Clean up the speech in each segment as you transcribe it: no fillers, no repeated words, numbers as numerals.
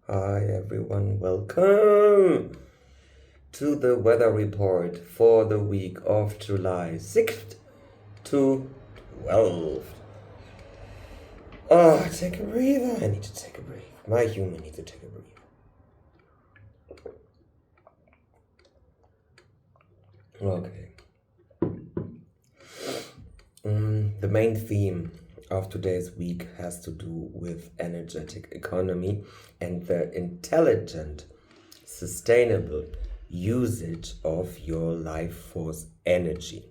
Hi everyone, welcome to the weather report for the week of July 6th to 12th. Oh, take a breather. I need to take a breath. My human needs to take a breath. Okay. The main theme of today's week has to do with energetic economy and the intelligent, sustainable usage of your life force energy.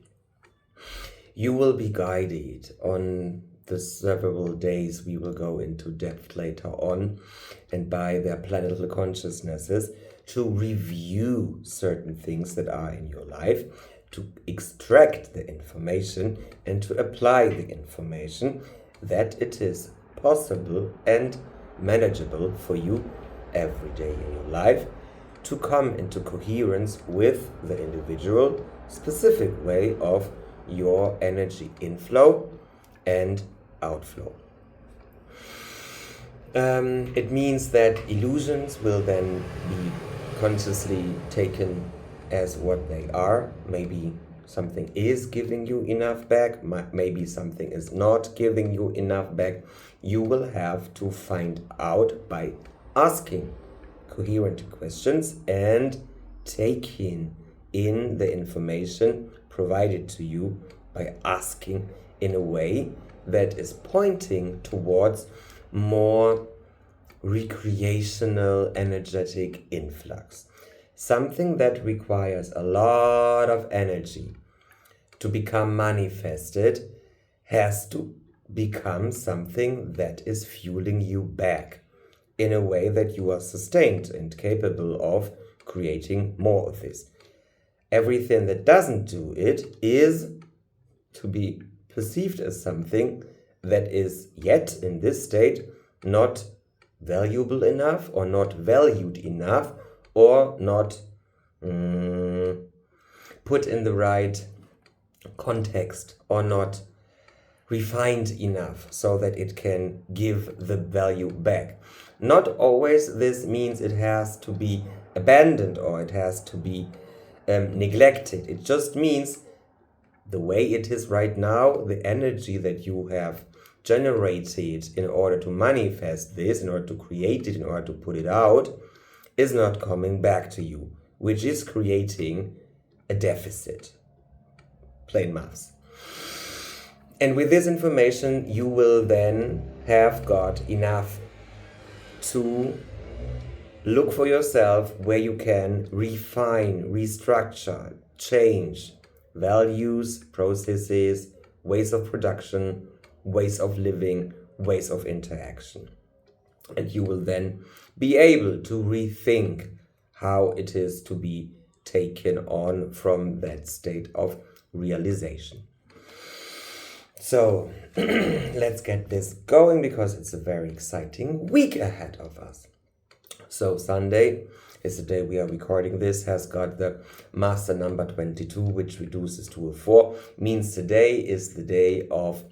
You will be guided on the several days we will go into depth later on, and by their planetary consciousnesses to review certain things that are in your life, to extract the information and to apply the information that it is possible and manageable for you every day in your life to come into coherence with the individual specific way of your energy inflow and outflow. It means that illusions will then be consciously taken as what they are. Maybe something is giving you enough back, maybe something is not giving you enough back. You will have to find out by asking coherent questions and taking in the information provided to you by asking in a way that is pointing towards more recreational energetic influx. Something that requires a lot of energy to become manifested has to become something that is fueling you back in a way that you are sustained and capable of creating more of this. Everything that doesn't do it is to be perceived as something that is yet in this state not valuable enough or not valued enough or not put in the right context or not refined enough so that it can give the value back. Not always this means it has to be abandoned or it has to be neglected. It just means the way it is right now, the energy that you have generated in order to manifest this, in order to create it, in order to put it out, is not coming back to you, which is creating a deficit. Plain maths. And with this information, you will then have got enough to look for yourself where you can refine, restructure, change values, processes, ways of production, ways of living, ways of interaction. And you will then be able to rethink how it is to be taken on from that state of realization. So let's get this going because it's a very exciting week ahead of us. So Sunday is the day we are recording this, has got the master number 22, which reduces to a 4. Means today is the day of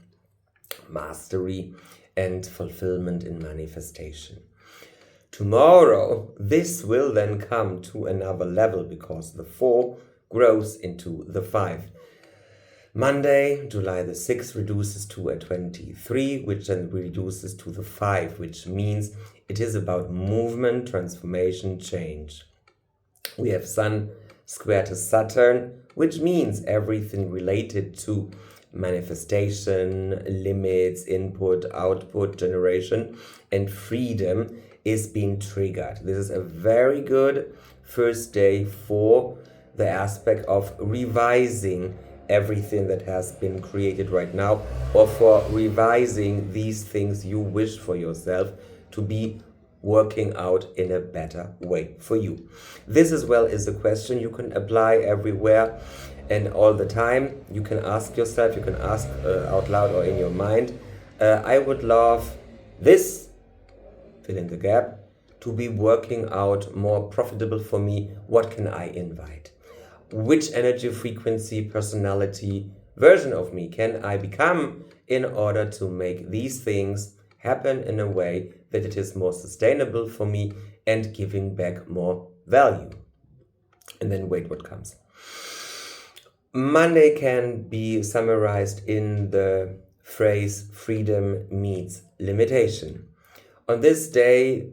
mastery and fulfillment in manifestation. Tomorrow, this will then come to another level because the 4 grows into the 5. Monday, July the 6th, reduces to a 23, which then reduces to the 5, which means it is about movement, transformation, change. We have Sun square to Saturn, which means everything related to manifestation, limits, input, output, generation, and freedom is being triggered. This is a very good first day for the aspect of revising everything that has been created right now, or for revising these things you wish for yourself to be working out in a better way for you. This as well is a question you can apply everywhere and all the time. You can ask yourself, you can ask out loud or in your mind, I would love this, fill in the gap, to be working out more profitable for me. What can I invite? Which energy, frequency, personality, version of me can I become in order to make these things happen in a way that it is more sustainable for me and giving back more value. And then wait what comes. Monday can be summarized in the phrase freedom meets limitation. On this day,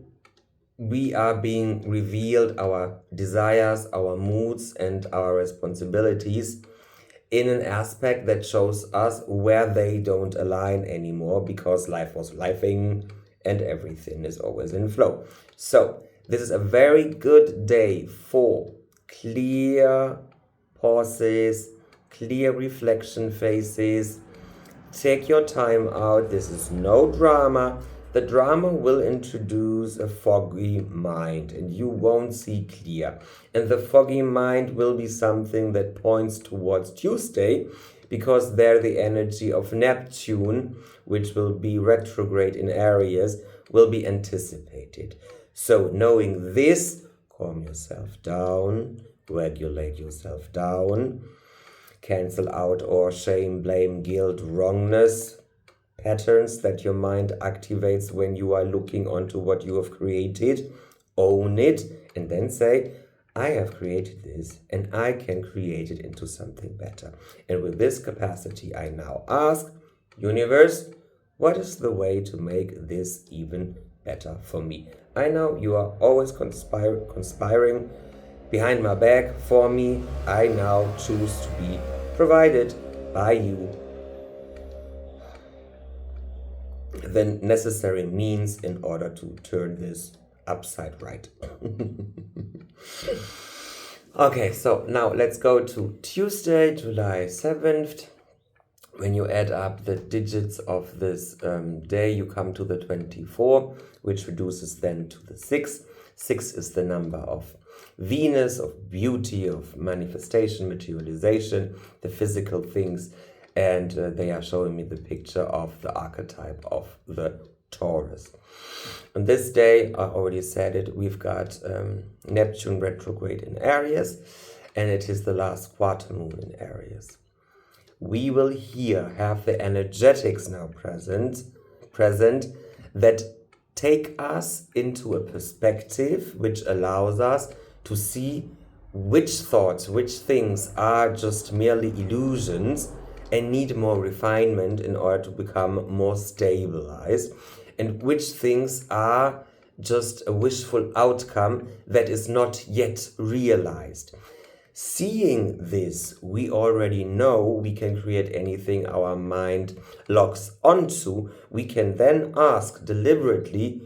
we are being revealed our desires, our moods, and our responsibilities in an aspect that shows us where they don't align anymore, because life was lifing and everything is always in flow. So this is a very good day for clear pauses, clear reflection phases. Take your time out. This is no drama. The drama will introduce a foggy mind and you won't see clear. And the foggy mind will be something that points towards Tuesday, because there the energy of Neptune, which will be retrograde in Aries, will be anticipated. So knowing this, calm yourself down, regulate yourself down, cancel out all shame, blame, guilt, wrongness, patterns that your mind activates when you are looking onto what you have created. Own it and then say, I have created this and I can create it into something better. And with this capacity, I now ask, universe, what is the way to make this even better for me? I know you are always conspiring behind my back for me. I now choose to be provided by you the necessary means in order to turn this upside right. Okay, so now let's go to Tuesday, July 7th. When you add up the digits of this day, you come to the 24, which reduces then to the 6. 6 is the number of Venus, of beauty, of manifestation, materialization, the physical things. And they are showing me the picture of the archetype of the Taurus. On this day, I already said it, we've got Neptune retrograde in Aries, and it is the last quarter moon in Aries. We will here have the energetics now present that take us into a perspective which allows us to see which thoughts, which things are just merely illusions and need more refinement in order to become more stabilized, and which things are just a wishful outcome that is not yet realized. Seeing this, we already know we can create anything our mind locks onto. We can then ask deliberately,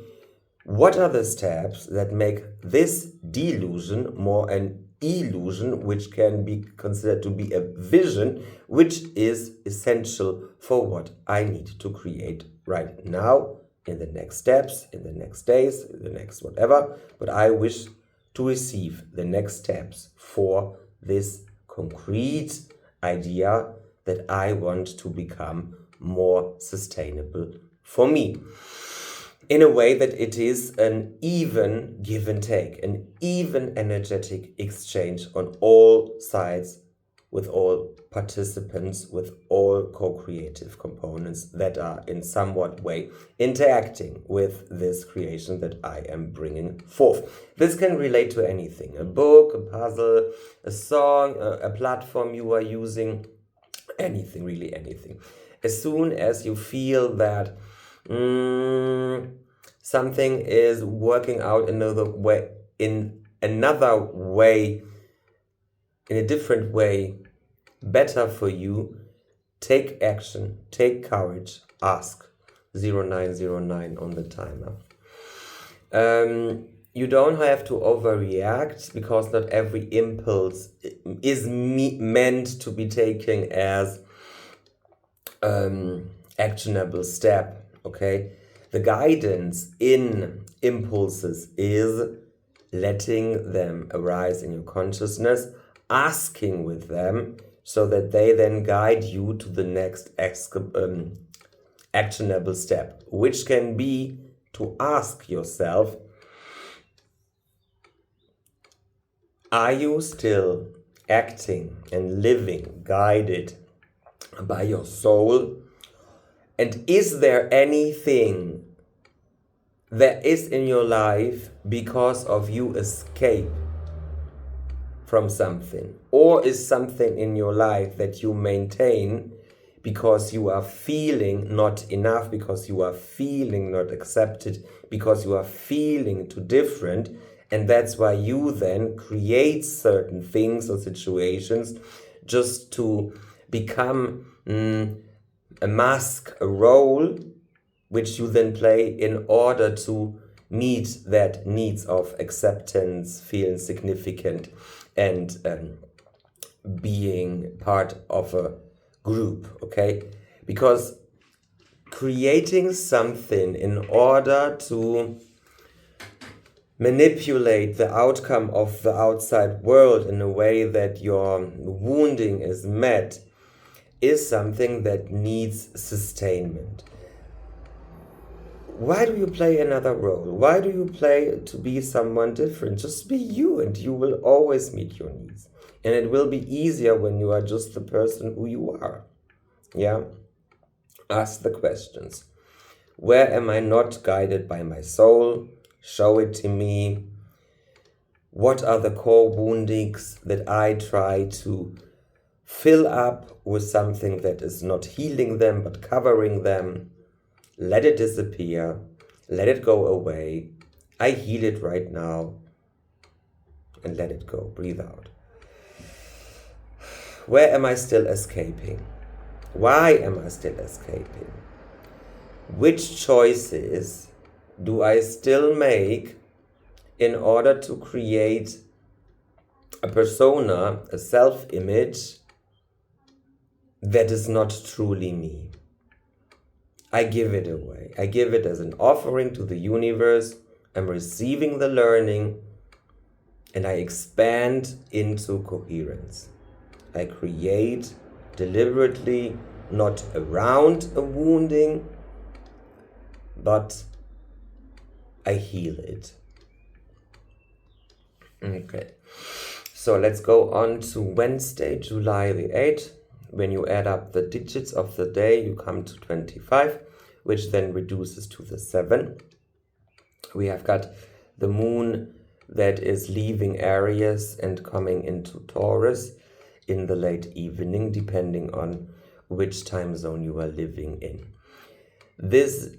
what are the steps that make this delusion more an illusion, which can be considered to be a vision, which is essential for what I need to create right now, in the next steps, in the next days, in the next whatever. But I wish to receive the next steps for this concrete idea that I want to become more sustainable for me, in a way that it is an even give and take, an even energetic exchange on all sides, with all participants, with all co-creative components that are in somewhat way interacting with this creation that I am bringing forth. This can relate to anything, a book, a puzzle, a song, a platform you are using, anything, really anything. As soon as you feel that something is working out in a different way, better for you, take action, take courage, ask. 0909 on the timer. You don't have to overreact, because not every impulse is meant to be taken as actionable step, okay? The guidance in impulses is letting them arise in your consciousness, asking with them, so that they then guide you to the next actionable step, which can be to ask yourself, are you still acting and living guided by your soul? And is there anything that is in your life because of you escape from something, or is something in your life that you maintain because you are feeling not enough, because you are feeling not accepted, because you are feeling too different, and that's why you then create certain things or situations just to become a mask, a role, which you then play in order to meet that needs of acceptance, feeling significant, and being part of a group, okay? Because creating something in order to manipulate the outcome of the outside world in a way that your wounding is met is something that needs sustainment. Why do you play another role? Why do you play to be someone different? Just be you, and you will always meet your needs. And it will be easier when you are just the person who you are. Yeah? Ask the questions. Where am I not guided by my soul? Show it to me. What are the core woundings that I try to fill up with something that is not healing them but covering them? Let it disappear. Let it go away. I heal it right now. And let it go. Breathe out. Where am I still escaping? Why am I still escaping? Which choices do I still make in order to create a persona, a self-image that is not truly me? I give it away. I give it as an offering to the universe. I'm receiving the learning and I expand into coherence. I create deliberately, not around a wounding, but I heal it. Okay, so let's go on to Wednesday, July the 8th. When you add up the digits of the day, you come to 25, which then reduces to the 7. We have got the moon that is leaving Aries and coming into Taurus in the late evening, depending on which time zone you are living in. This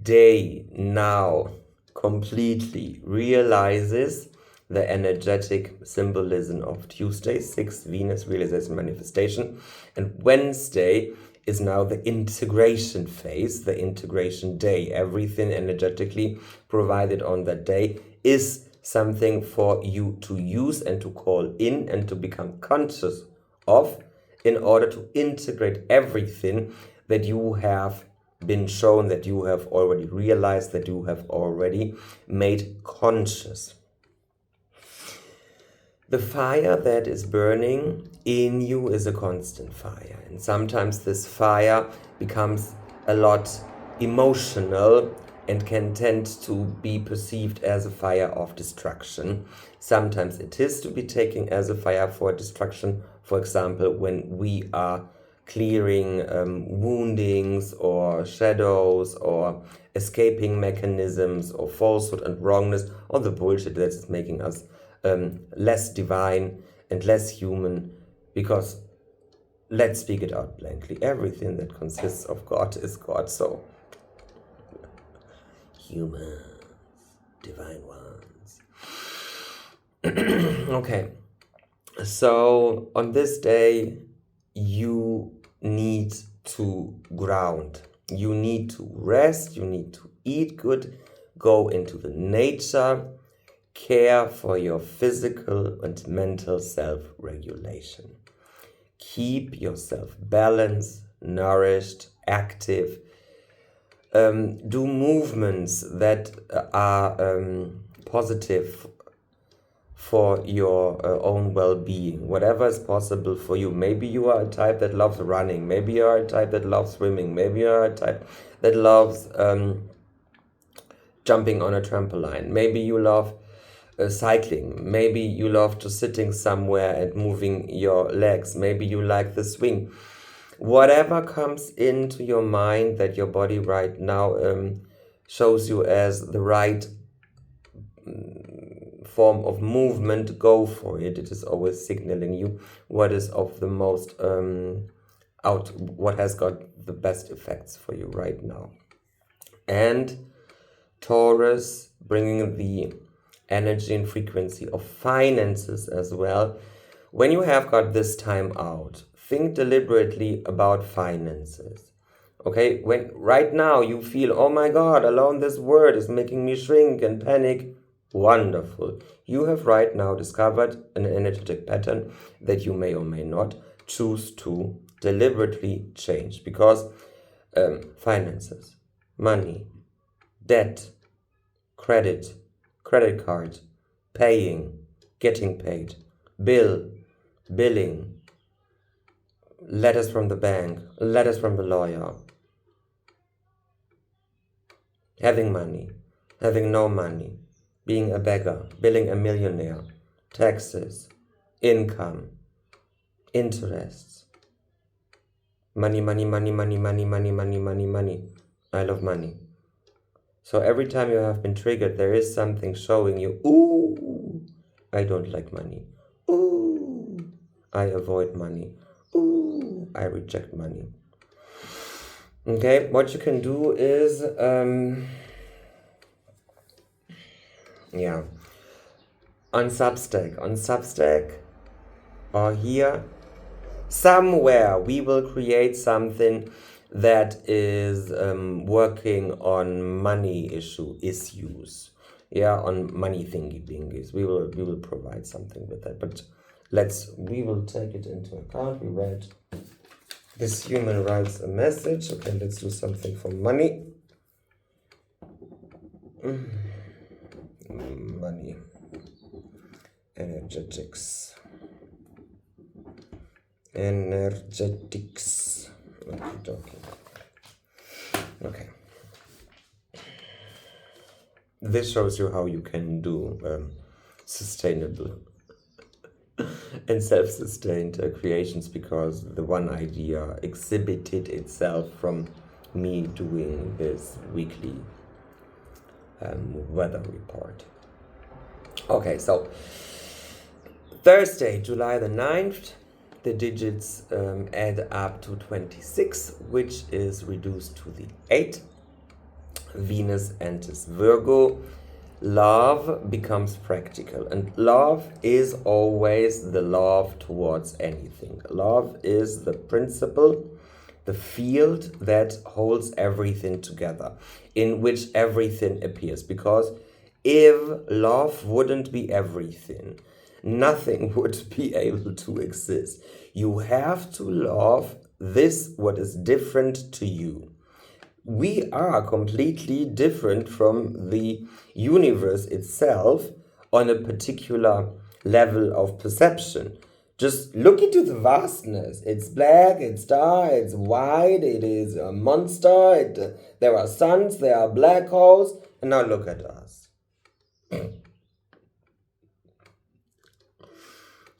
day now completely realizes the energetic symbolism of Tuesday, 6th Venus, realization, manifestation. And Wednesday is now the integration phase, the integration day. Everything energetically provided on that day is something for you to use and to call in and to become conscious of in order to integrate everything that you have been shown, that you have already realized, that you have already made conscious. The fire that is burning in you is a constant fire, and sometimes this fire becomes a lot emotional and can tend to be perceived as a fire of destruction. Sometimes it is to be taken as a fire for destruction, for example, when we are clearing woundings or shadows or escaping mechanisms or falsehood and wrongness or the bullshit that is making us less divine and less human, because let's speak it out blankly, everything that consists of God is God. So humans, divine ones. Okay, so on this day you need to ground, you need to rest, you need to eat good, go into the nature, care for your physical and mental self-regulation. Keep yourself balanced, nourished, active. Do movements that are positive for your own well-being, whatever is possible for you. Maybe you are a type that loves running, maybe you are a type that loves swimming, maybe you are a type that loves jumping on a trampoline, maybe you love cycling, maybe you love just sitting somewhere and moving your legs, maybe you like the swing. Whatever comes into your mind that your body right now shows you as the right form of movement, go for it. It is always signaling you what is of the most what has got the best effects for you right now. And Taurus, bringing the energy and frequency of finances as well. When you have got this time out, think deliberately about finances. Okay, when right now you feel, oh my God, alone this word is making me shrink and panic. Wonderful. You have right now discovered an energetic pattern that you may or may not choose to deliberately change, because finances, money, debt, credit card, paying, getting paid, billing, letters from the bank, letters from the lawyer, having money, having no money, being a beggar, being a millionaire, taxes, income, interests, money. I love money. So every time you have been triggered, there is something showing you, ooh, I don't like money. Ooh, I avoid money. Ooh, I reject money. Okay, what you can do is, on Substack, or here, somewhere we will create something that is working on money issues, on money thingy-bingies. We will provide something with that, but we will take it into account. We read this human rights a message. Okay, let's do something for money. Money, energetics. Okay. This shows you how you can do sustainable and self-sustained creations, because the one idea exhibited itself from me doing this weekly weather report. Okay, so Thursday, July the 9th, the digits add up to 26, which is reduced to the 8. Venus enters Virgo. Love becomes practical, and love is always the love towards anything. Love is the principle, the field that holds everything together, in which everything appears. Because if love wouldn't be everything, nothing would be able to exist. You have to love this, what is different to you. We are completely different from the universe itself on a particular level of perception. Just look into the vastness. It's black, it's dark, it's white, it is a monster, there are suns, there are black holes, and now look at us.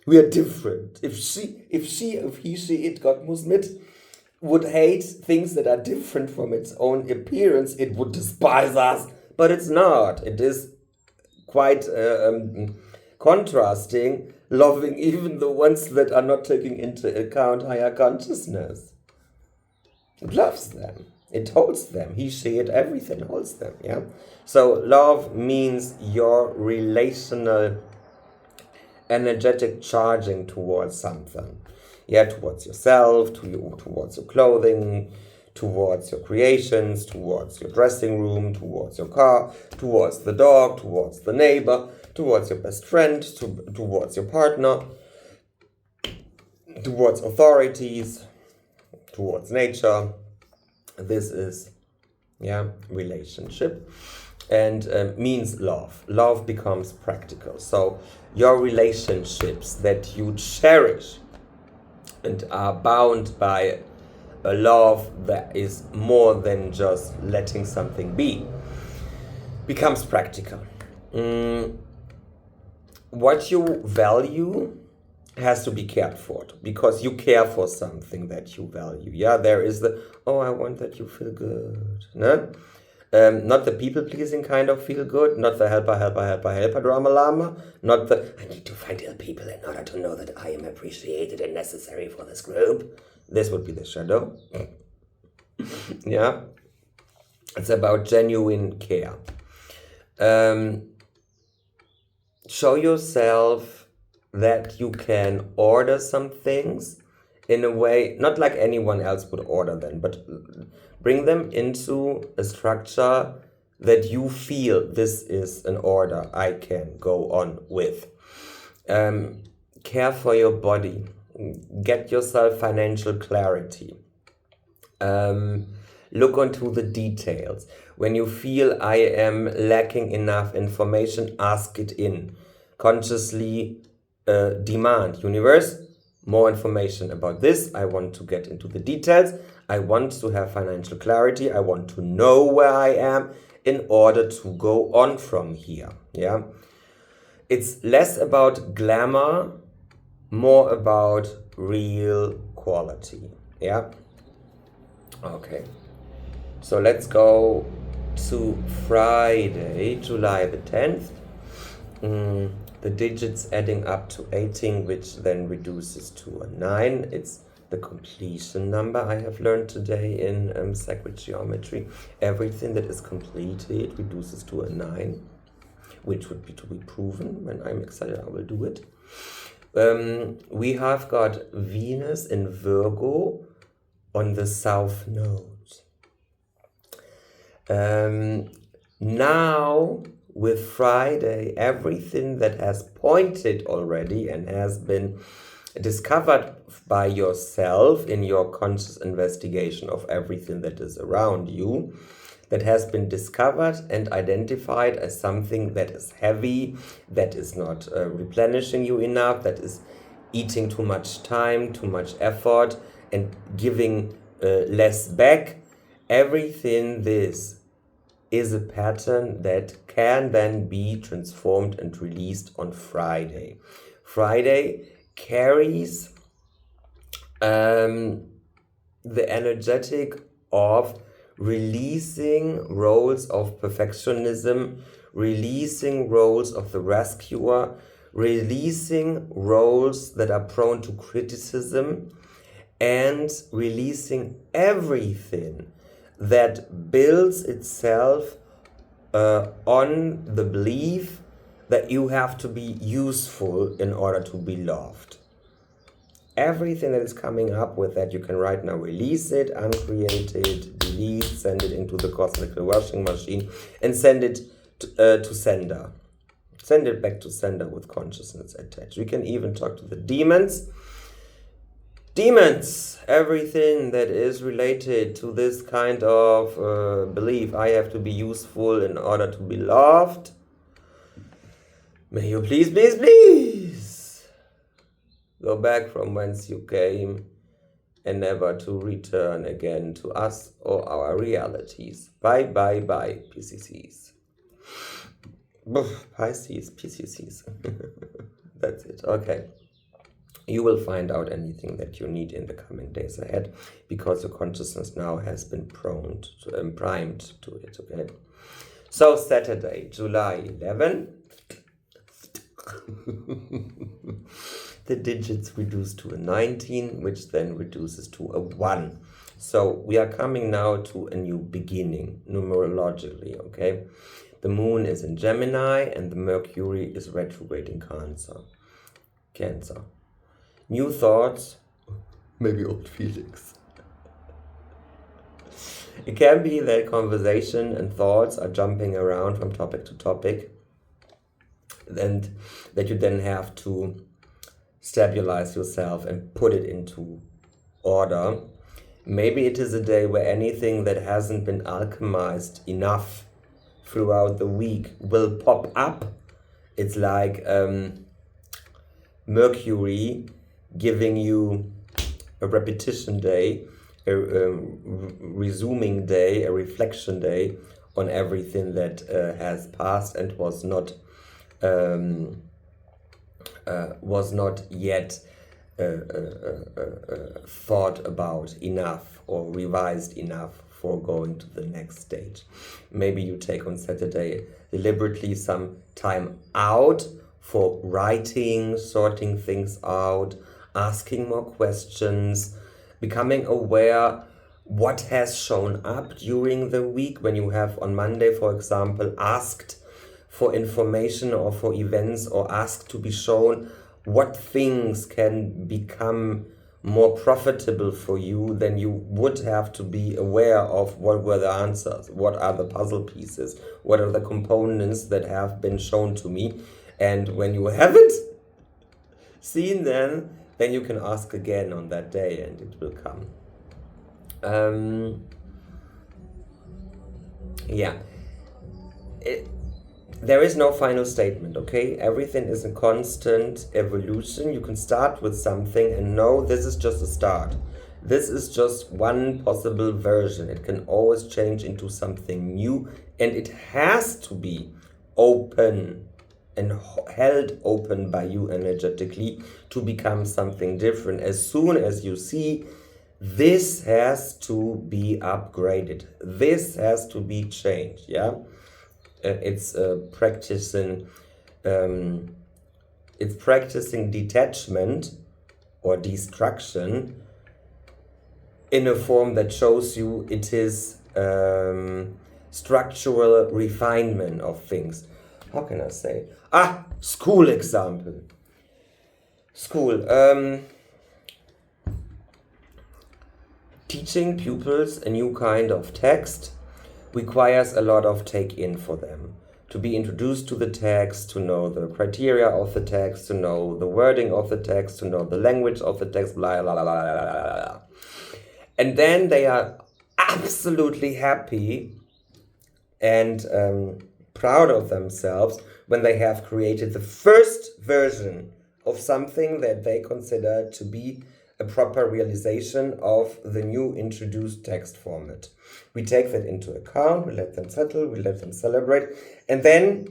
We are different. If he, she, it, Gott muss mit, would hate things that are different from its own appearance, it would despise us. But it's not. It is quite contrasting, loving even the ones that are not taking into account higher consciousness. It loves them. It holds them. He, she, it, everything holds them. Yeah. So love means your relational energetic charging towards something. Towards yourself, towards your clothing, towards your creations, towards your dressing room, towards your car, towards the dog, towards the neighbor, towards your best friend, towards your partner, towards authorities, towards nature. This is, relationship, and means love. Love becomes practical. So your relationships that you cherish and are bound by a love that is more than just letting something be, becomes practical. What you value has to be cared for, because you care for something that you value. There is I want that you feel good. No? Not the people-pleasing kind of feel-good, not the helper drama-lama, not the I need to find ill people in order to know that I am appreciated and necessary for this group. This would be the shadow. Yeah. It's about genuine care. Show yourself that you can order some things in a way, not like anyone else would order them, but bring them into a structure that you feel this is an order I can go on with. Care for your body. Get yourself financial clarity. Look onto the details. When you feel I am lacking enough information, ask it in. Consciously demand, universe, more information about this. I want to get into the details. I want to have financial clarity. I want to know where I am in order to go on from here. Yeah. It's less about glamour, more about real quality. Yeah. Okay. So let's go to Friday, July the 10th. The digits adding up to 18, which then reduces to a 9. It's the completion number I have learned today in sacred geometry. Everything that is completed reduces to a 9, which would be to be proven. When I'm excited, I will do it. We have got Venus in Virgo on the south node. Now, with Friday, everything that has pointed already and has been discovered by yourself in your conscious investigation of everything that is around you, that has been discovered and identified as something that is heavy, that is not replenishing you enough, that is eating too much time, too much effort, and giving less back. Everything this is a pattern that can then be transformed and released on Friday. Friday carries the energetic of releasing roles of perfectionism, releasing roles of the rescuer, releasing roles that are prone to criticism, and releasing everything that builds itself on the belief that you have to be useful in order to be loved. Everything that is coming up with that, you can right now release it, uncreate it, delete, send it into the cosmic washing machine, and send it to sender. Send it back to sender with consciousness attached. We can even talk to the demons. Demons, everything that is related to this kind of belief, I have to be useful in order to be loved. May you please, please, please go back from whence you came and never to return again to us or our realities. Bye, bye, bye, PCCs. Pisces, PCCs. That's it. Okay. You will find out anything that you need in the coming days ahead because your consciousness now has been primed to it, okay? So Saturday, July 11, the digits reduce to a 19, which then reduces to a 1. So we are coming now to a new beginning, numerologically, okay? The moon is in Gemini and the Mercury is retrograde in Cancer. New thoughts, maybe old feelings. It can be that conversation and thoughts are jumping around from topic to topic, and that you then have to stabilize yourself and put it into order. Maybe it is a day where anything that hasn't been alchemized enough throughout the week will pop up. It's like Mercury giving you a repetition day, a resuming day, a reflection day on everything that has passed and was not yet thought about enough or revised enough before going to the next stage. Maybe you take on Saturday deliberately some time out for writing, sorting things out, asking more questions, becoming aware what has shown up during the week. When you have on Monday, for example, asked for information or for events, or asked to be shown what things can become more profitable for you, then you would have to be aware of what were the answers, what are the puzzle pieces, what are the components that have been shown to me. And when you haven't seen them, then you can ask again on that day and it will come. There is no final statement, okay? Everything is a constant evolution. You can start with something and know this is just a start. This is just one possible version. It can always change into something new, and it has to be open and held open by you energetically to become something different. As soon as you see this has to be upgraded, this has to be changed, yeah? It's practicing detachment or destruction in a form that shows you it is structural refinement of things. How can I say? School example. School. Teaching pupils a new kind of text requires a lot of take-in for them. To be introduced to the text, to know the criteria of the text, to know the wording of the text, to know the language of the text, blah, blah, blah, blah, blah, blah. And then they are absolutely happy and proud of themselves when they have created the first version of something that they consider to be a proper realization of the new introduced text format. We take that into account, we let them settle, we let them celebrate, and then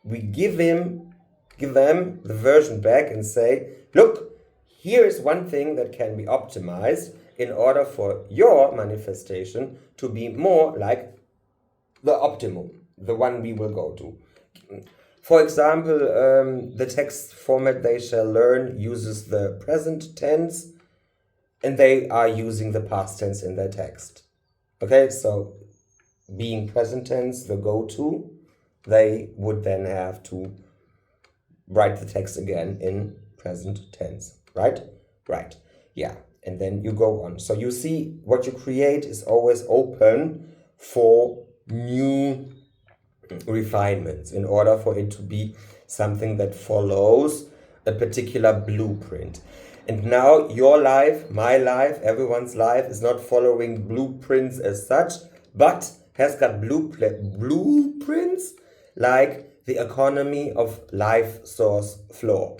we give them the version back and say, look, here is one thing that can be optimized in order for your manifestation to be more like the optimum, the one we will go to. For example, the text format they shall learn uses the present tense, and they are using the past tense in their text. Okay, so being present tense, the go-to, they would then have to write the text again in present tense, right? Right, yeah, and then you go on. So you see, what you create is always open for new refinements in order for it to be something that follows a particular blueprint. And now your life, my life, everyone's life is not following blueprints as such, but has got blueprints like the economy of life source flow.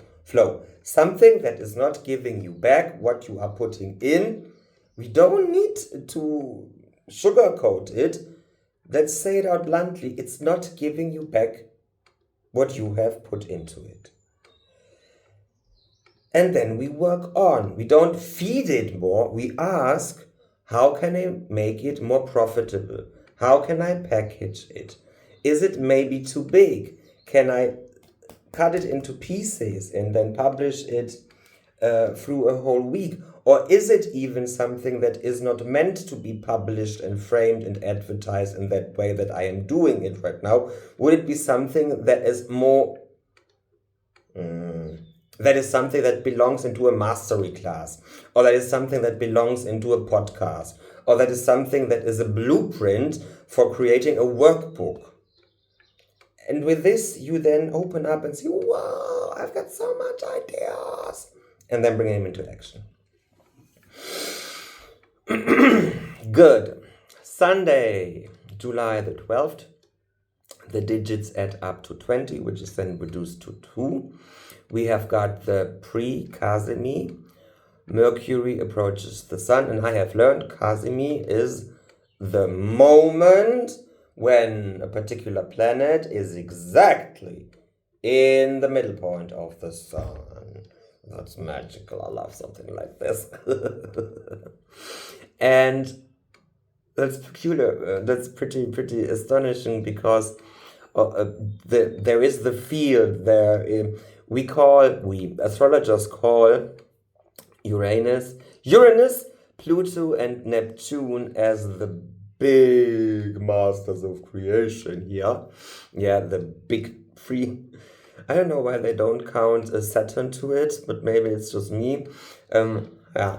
Something that is not giving you back what you are putting in. We don't need to sugarcoat it. Let's say it out bluntly, it's not giving you back what you have put into it. And then we work on. We don't feed it more. We ask, how can I make it more profitable? How can I package it? Is it maybe too big? Can I cut it into pieces and then publish it through a whole week? Or is it even something that is not meant to be published and framed and advertised in that way that I am doing it right now? Would it be something that is more, that is something that belongs into a mastery class? Or that is something that belongs into a podcast? Or that is something that is a blueprint for creating a workbook? And with this, you then open up and say, wow, I've got so much ideas. And then bring them into action. Good. Sunday, July the 12th. The digits add up to 20, which is then reduced to 2. We have got the pre-cazimi. Mercury approaches the sun, and I have learned cazimi is the moment when a particular planet is exactly in the middle point of the sun. That's magical. I love something like this. And That's peculiar. That's pretty astonishing because there is the field there. We astrologers call Uranus, Pluto, and Neptune as the big masters of creation here. Yeah, the big three. I don't know why they don't count Saturn to it, but maybe it's just me. Yeah.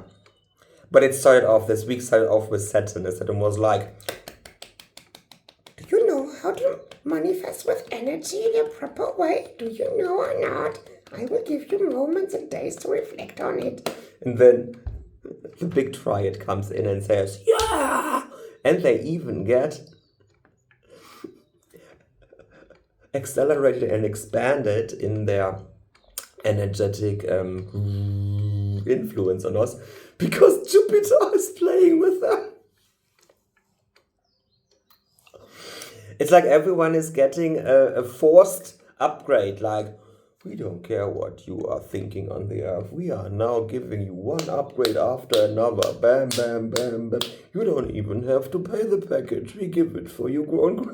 But this week started off with Saturn. And Saturn was like, do you know how to manifest with energy in a proper way? Do you know or not? I will give you moments and days to reflect on it. And then the big triad comes in and says, yeah! And they even get accelerated and expanded in their energetic influence on us because Jupiter is playing with them. It's like everyone is getting a forced upgrade, like, we don't care what you are thinking on the earth. We are now giving you one upgrade after another. Bam, bam, bam, bam. You don't even have to pay the package. We give it for you, grown.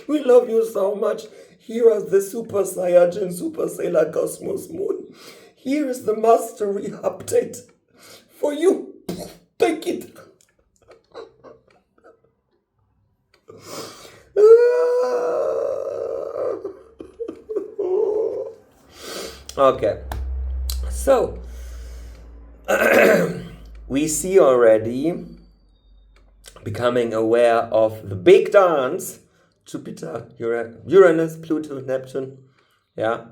We love you so much. Here is the Super Saiyajin, Super Sailor Cosmos Moon. Here is the Mastery update for you. Take it. Okay, so we see already becoming aware of the big dance. Jupiter, Uranus, Pluto, Neptune. Yeah,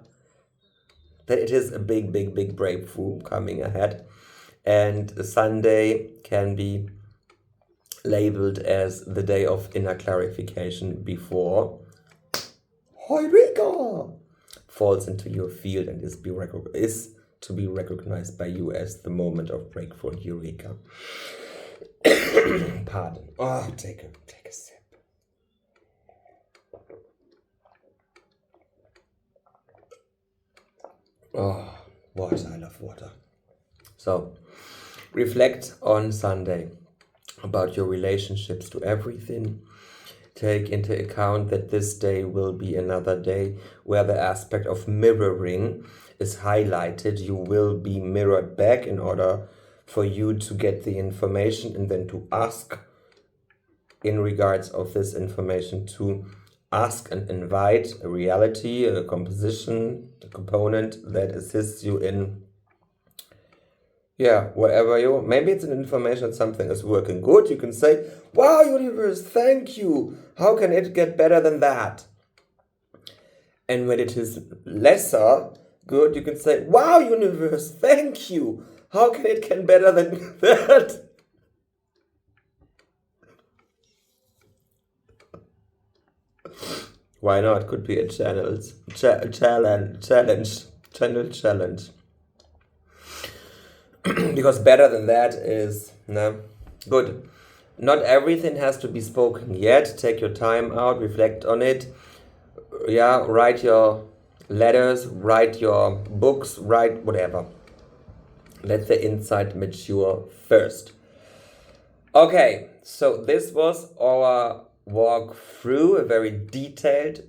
that it is a big breakthrough coming ahead. And Sunday can be labeled as the day of inner clarification before Eureka falls into your field and is to be recognized by you as the moment of breakthrough and Eureka. Pardon. Oh, take a sip. Oh, water. I love water. So, reflect on Sunday about your relationships to everything. Take into account that this day will be another day where the aspect of mirroring is highlighted. You will be mirrored back in order for you to get the information and then to ask in regards of this information, to ask and invite a reality, a composition, a component that assists you in whatever maybe it's an information that something is working good. You can say, wow, universe, thank you. How can it get better than that? And when it is lesser good, you can say, wow, universe, thank you. How can it get better than that? Why not? Could be a channel challenge. Because better than that is good. Not everything has to be spoken yet. Take your time out, reflect on it. Write your letters, write your books, write whatever. Let the insight mature first. Okay, so this was our walkthrough, a very detailed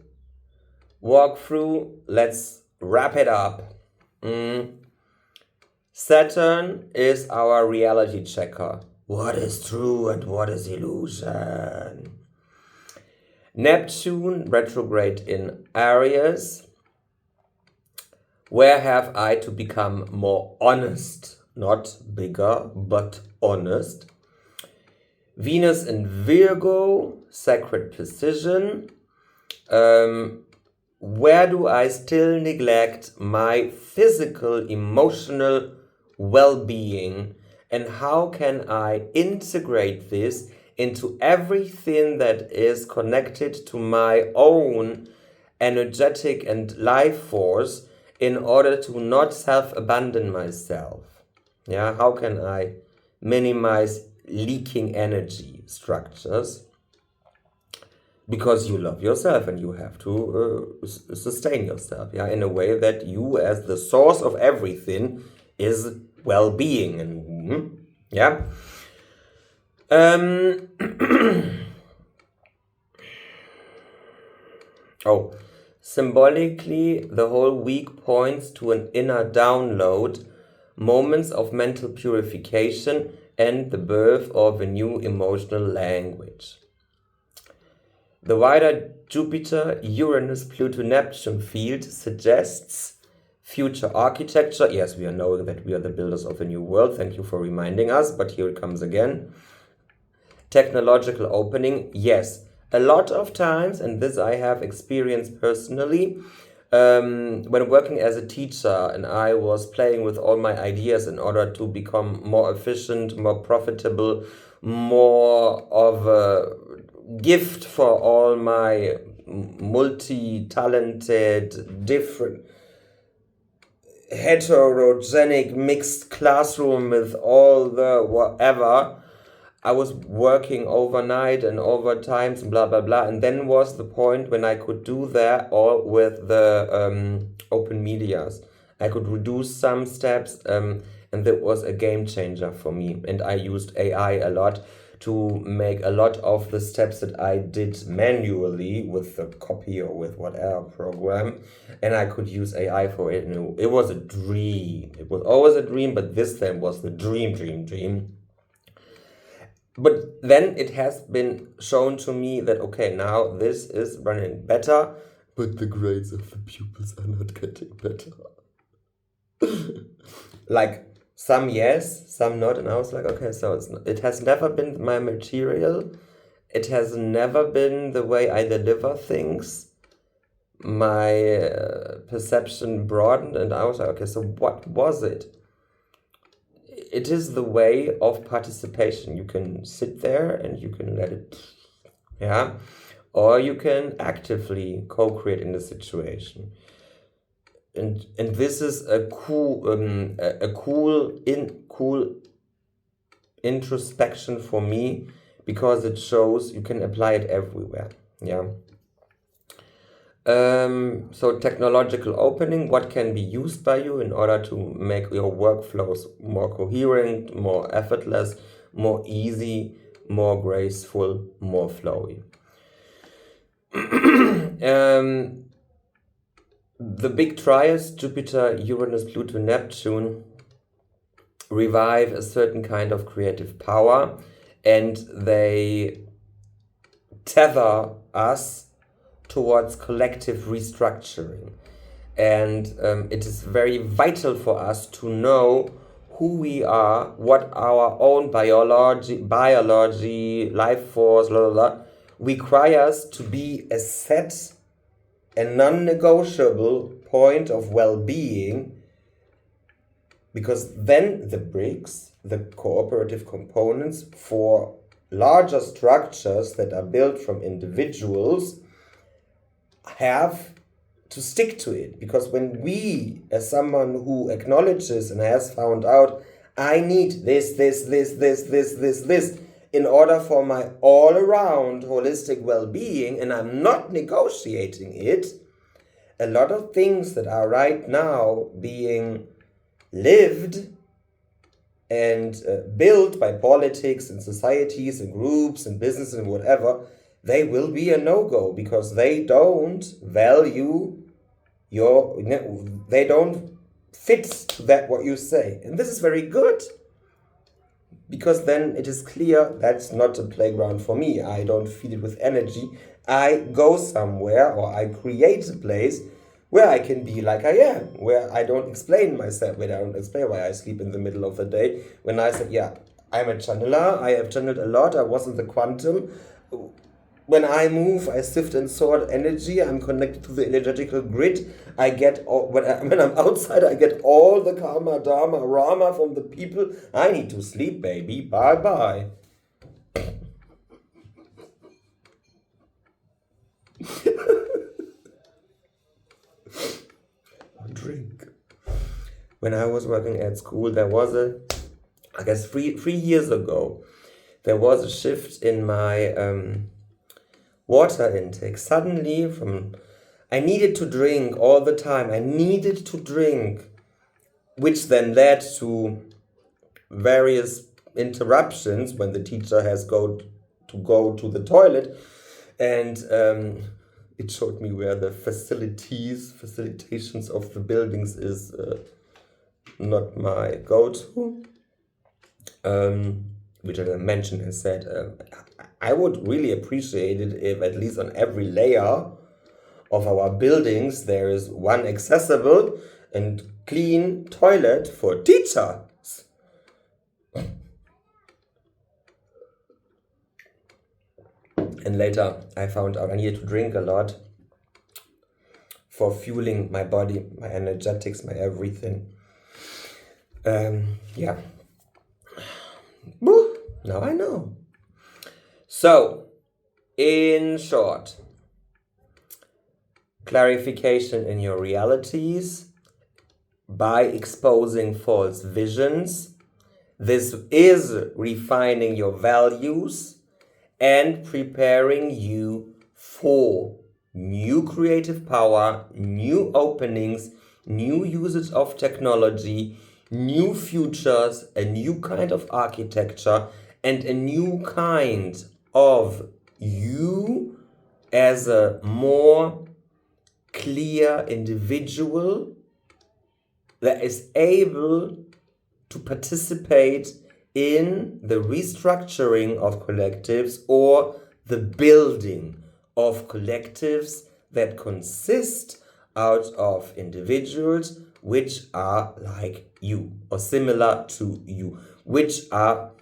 walkthrough. Let's wrap it up. Saturn is our reality checker. What is true and what is illusion? Neptune retrograde in Aries. Where have I to become more honest? Not bigger, but honest. Venus in Virgo, sacred precision. Where do I still neglect my physical, emotional well-being, and how can I integrate this into everything that is connected to my own energetic and life force in order to not self-abandon myself? How can I minimize leaking energy structures? Because you love yourself and you have to sustain yourself, in a way that you, as the source of everything, is well-being. And Oh, symbolically, the whole week points to an inner download, moments of mental purification, and the birth of a new emotional language. The wider Jupiter, Uranus, Pluto, Neptune field suggests future architecture. Yes, we are knowing that we are the builders of a new world. Thank you for reminding us, but here it comes again. Technological opening. Yes, a lot of times, and this I have experienced personally, when working as a teacher and I was playing with all my ideas in order to become more efficient, more profitable, more of a gift for all my multi-talented, different, heterogenic, mixed classroom with all the whatever. I was working overnight and overtimes and blah blah blah, and then was the point when I could do that all with the open medias. I could reduce some steps, and that was a game changer for me. And I used AI a lot to make a lot of the steps that I did manually with the copy or with whatever program, and I could use AI for it. And it was a dream. It was always a dream, but this time was the dream. But then it has been shown to me that, okay, now this is running better, but the grades of the pupils are not getting better. Like, some yes, some not. And I was like, okay, so it has never been my material. It has never been the way I deliver things. My perception broadened, and I was like, okay, so what was it? It is the way of participation. You can sit there and you can let it, yeah, or you can actively co-create in the situation. And this is a cool introspection for me, because it shows you can apply it everywhere. Yeah. So technological opening, what can be used by you in order to make your workflows more coherent, more effortless, more easy, more graceful, more flowy. The big triads, Jupiter, Uranus, Pluto, Neptune, revive a certain kind of creative power, and they tether us towards collective restructuring. And it is very vital for us to know who we are, what our own biology, life force, blah, blah, blah, requires to be a set and non-negotiable point of well-being, because then the bricks, the cooperative components for larger structures that are built from individuals, have to stick to it. Because when we, as someone who acknowledges and has found out, I need this in order for my all-around holistic well-being, and I'm not negotiating it, a lot of things that are right now being lived and built by politics and societies and groups and business and whatever, they will be a no-go, because they don't value they don't fit to that what you say. And this is very good, because then it is clear that's not a playground for me. I don't feed it with energy. I go somewhere, or I create a place where I can be like I am, where I don't explain myself, where I don't explain why I sleep in the middle of the day. When I said, yeah, I'm a channeler, I have channeled a lot, I was in the quantum. When I move, I sift and sort energy. I'm connected to the energetical grid. I get when I'm outside, I get all the karma, dharma, rama from the people. I need to sleep, baby. Bye bye. Drink. When I was working at school, there was I guess 3 years ago, there was a shift in my water intake. Suddenly, I needed to drink all the time. I needed to drink, which then led to various interruptions when the teacher has to go to the toilet, and it showed me where the facilitations of the buildings is not my go-to, which I mentioned and said I would really appreciate it if at least on every layer of our buildings there is one accessible and clean toilet for teachers. And later I found out I needed to drink a lot for fueling my body, my energetics, my everything. Yeah. Woo, now I know. So, in short, clarification in your realities by exposing false visions. This is refining your values and preparing you for new creative power, new openings, new usage of technology, new futures, a new kind of architecture, and a new kind of you as a more clear individual that is able to participate in the restructuring of collectives or the building of collectives that consist out of individuals which are like you or similar to you, which are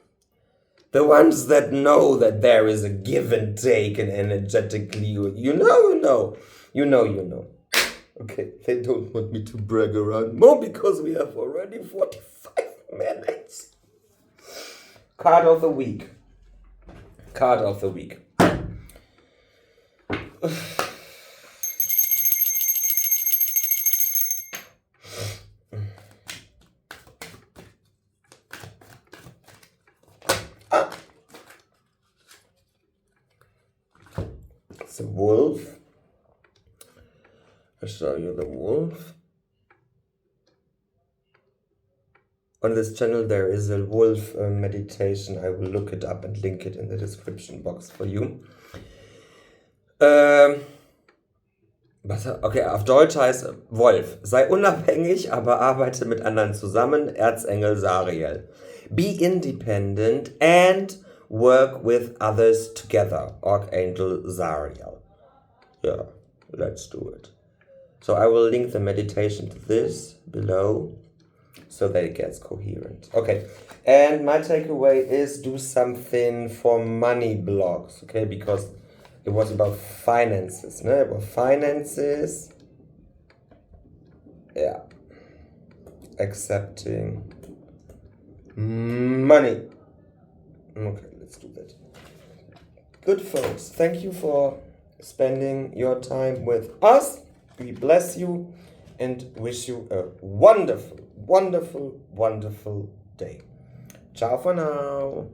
the ones that know that there is a give and take and energetically, you know. Okay, they don't want me to brag around more because we have already 45 minutes. Card of the week. It's a wolf. I'll show you the wolf. On this channel there is a wolf meditation. I will look it up and link it in the description box for you. Okay, auf Deutsch heißt Wolf. Sei unabhängig, aber arbeite mit anderen zusammen. Erzengel Zariel. Be independent and work with others together. Archangel Zariel. Yeah, let's do it. So I will link the meditation to this below so that it gets coherent. Okay, and my takeaway is do something for money blocks, okay? Because it was about finances, no? About finances. Yeah. Accepting money. Okay, let's do that. Good folks, thank you for spending your time with us. We bless you and wish you a wonderful, wonderful, wonderful day. Ciao for now.